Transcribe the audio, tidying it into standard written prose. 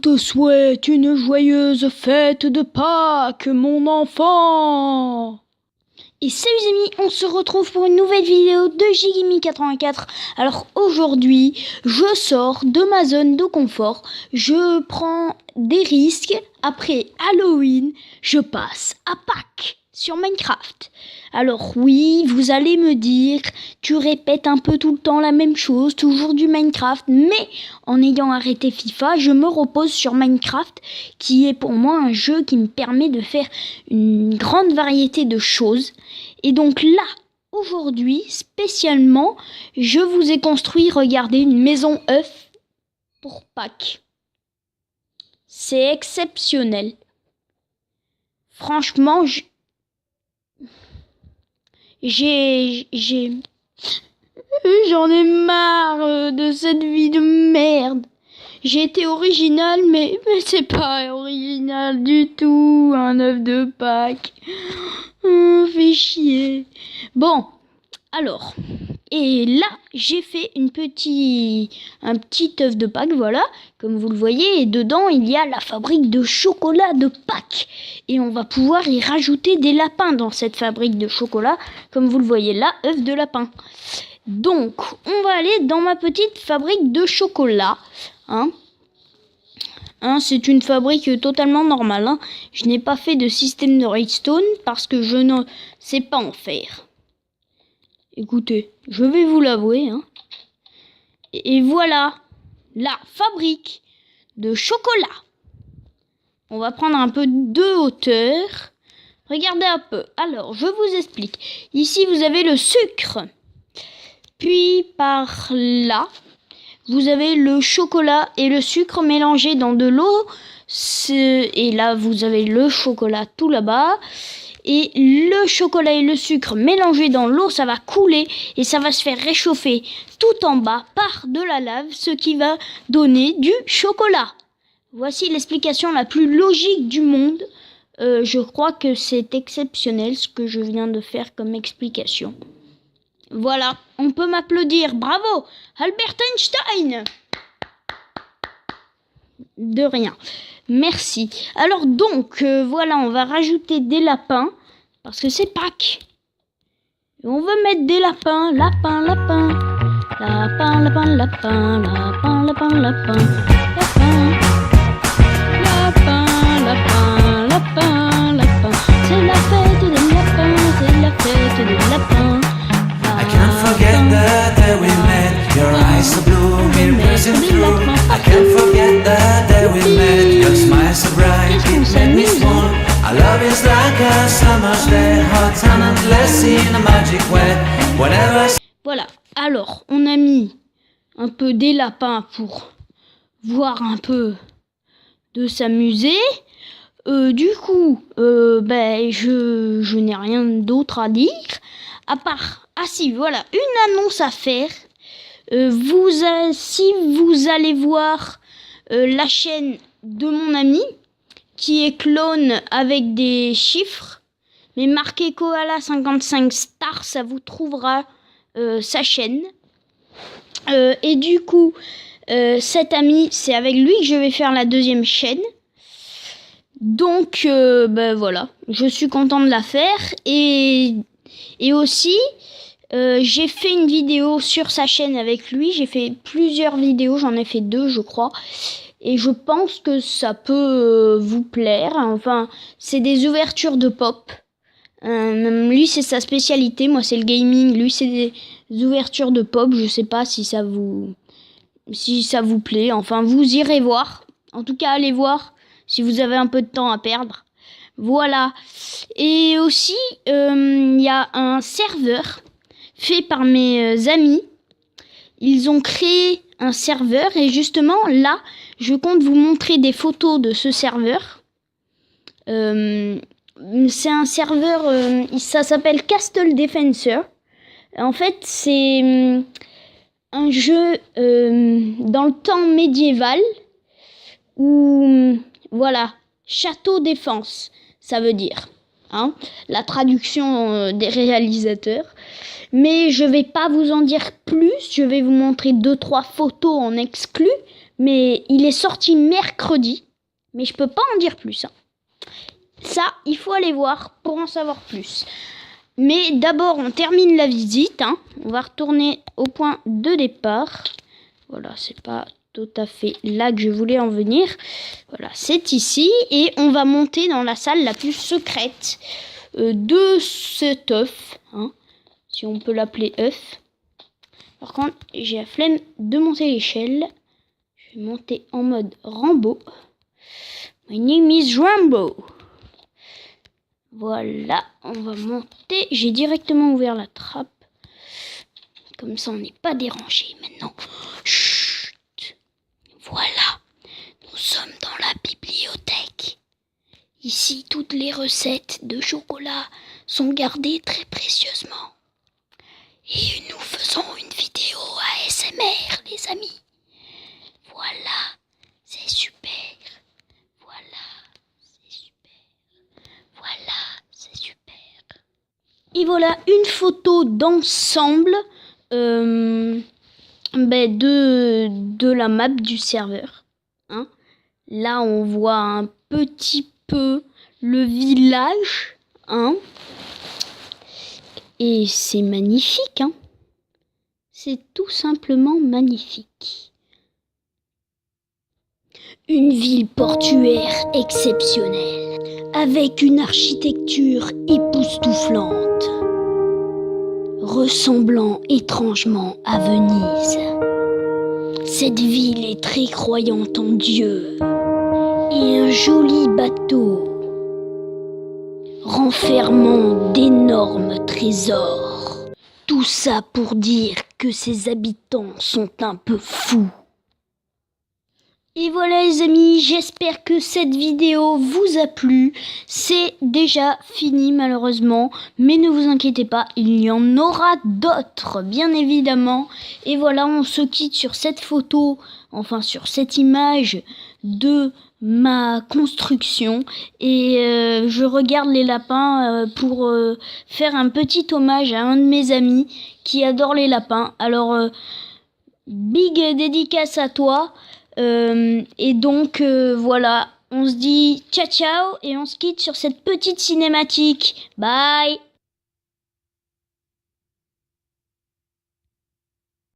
Te souhaite une joyeuse fête de Pâques, mon enfant. Et salut les amis, on se retrouve pour une nouvelle vidéo de Gigimi84. Alors aujourd'hui, je sors de ma zone de confort, je prends des risques. Après Halloween, je passe à Pâques sur Minecraft. Alors oui, vous allez me dire, tu répètes un peu tout le temps la même chose, toujours du Minecraft, mais en ayant arrêté FIFA, je me repose sur Minecraft, qui est pour moi un jeu qui me permet de faire une grande variété de choses. Et donc là, aujourd'hui, spécialement, je vous ai construit, regardez, une maison œuf pour Pâques. C'est exceptionnel. Franchement, j'en ai marre de cette vie de merde. J'ai été original, mais c'est pas original du tout, un œuf de Pâques. Fait chier. Bon, alors, et là, j'ai fait un petit œuf de Pâques, voilà, comme vous le voyez, et dedans, il y a la fabrique de chocolat de Pâques. Et on va pouvoir y rajouter des lapins dans cette fabrique de chocolat, comme vous le voyez là, œuf de lapin. Donc, on va aller dans ma petite fabrique de chocolat, c'est une fabrique totalement normale. Je n'ai pas fait de système de redstone parce que je ne sais pas en faire. Écoutez, je vais vous l'avouer. Et voilà la fabrique de chocolat. On va prendre un peu de hauteur. Regardez un peu. Alors, je vous explique. Ici, vous avez le sucre. Puis par là, vous avez le chocolat et le sucre mélangés dans de l'eau. Et là, vous avez le chocolat tout là-bas. Et le chocolat et le sucre mélangés dans l'eau, ça va couler et ça va se faire réchauffer tout en bas par de la lave, ce qui va donner du chocolat. Voici l'explication la plus logique du monde. Je crois que c'est exceptionnel ce que je viens de faire comme explication. Voilà, on peut m'applaudir. Bravo, Albert Einstein. De rien. Merci. Alors donc, voilà, on va rajouter des lapins, parce que c'est Pâques. Et on veut mettre des lapins, lapin, lapin, lapin, lapin, lapin, lapin, lapin, lapin, lapin, lapin, lapin, lapin, lapin. C'est la fête des lapins, c'est la fête des lapins. I can't forget the day we met. Your eyes so blue, me racing through. I can't forget the day we met. Your smile so bright, it made me swoon. Our love is like a summer's day, hot and endless in a magic way. Whenever. Voilà, alors on a mis un peu des lapins pour voir un peu de s'amuser. Du coup, je n'ai rien d'autre à dire. À part, si, voilà, une annonce à faire. Si vous allez voir la chaîne de mon ami, qui est clone avec des chiffres, mais marqué Koala 55 Star, ça vous trouvera sa chaîne. Et du coup, cet ami, c'est avec lui que je vais faire la deuxième chaîne. Donc, voilà, je suis content de la faire. Et aussi, j'ai fait une vidéo sur sa chaîne avec lui. J'ai fait plusieurs vidéos, j'en ai fait 2, je crois. Et je pense que ça peut vous plaire. Enfin, c'est des ouvertures de pop. Lui, c'est sa spécialité. Moi, c'est le gaming. Lui, c'est des ouvertures de pop. Je sais pas si ça vous plaît. Enfin, vous irez voir. En tout cas, allez voir si vous avez un peu de temps à perdre. Voilà. Et aussi, il y a un serveur fait par mes amis. Ils ont créé un serveur et justement là, je compte vous montrer des photos de ce serveur. C'est un serveur, ça s'appelle Castle Defensor. En fait, c'est un jeu dans le temps médiéval où, voilà, château défense, ça veut dire. hein, la traduction des réalisateurs. Mais je vais pas vous en dire plus, je vais vous montrer 2-3 photos en exclu, mais il est sorti mercredi, mais je peux pas en dire plus. Hein. Ça, il faut aller voir pour en savoir plus. Mais d'abord, on termine la visite, hein. On va retourner au point de départ. Voilà, c'est pas tout à fait là que je voulais en venir. Voilà, c'est ici, et on va monter dans la salle la plus secrète de cet œuf, hein. Si on peut l'appeler œuf. Par contre, j'ai la flemme de monter l'échelle. Je vais monter en mode Rambo. My name is Rambo. Voilà, on va monter. J'ai directement ouvert la trappe. Comme ça, on n'est pas dérangé maintenant. Chut. Voilà, nous sommes dans la bibliothèque. Ici, toutes les recettes de chocolat sont gardées très précieusement. Et nous faisons une vidéo ASMR, les amis. Voilà, c'est super. Voilà, c'est super. Voilà, c'est super. Et voilà une photo d'ensemble de la map du serveur. Hein. Là, on voit un petit peu le village. Hein. Et c'est magnifique, hein. C'est tout simplement magnifique. Une ville portuaire exceptionnelle, avec une architecture époustouflante, ressemblant étrangement à Venise. Cette ville est très croyante en Dieu, et un joli bateau renfermant d'énormes trésors. Tout ça pour dire que ses habitants sont un peu fous. Et voilà les amis, j'espère que cette vidéo vous a plu. C'est déjà fini malheureusement, mais ne vous inquiétez pas, il y en aura d'autres bien évidemment. Et voilà, on se quitte sur cette photo, enfin sur cette image de ma construction. Et je regarde les lapins pour faire un petit hommage à un de mes amis qui adore les lapins. Alors, big dédicace à toi. Et donc voilà, on se dit ciao ciao et on se quitte sur cette petite cinématique. Bye.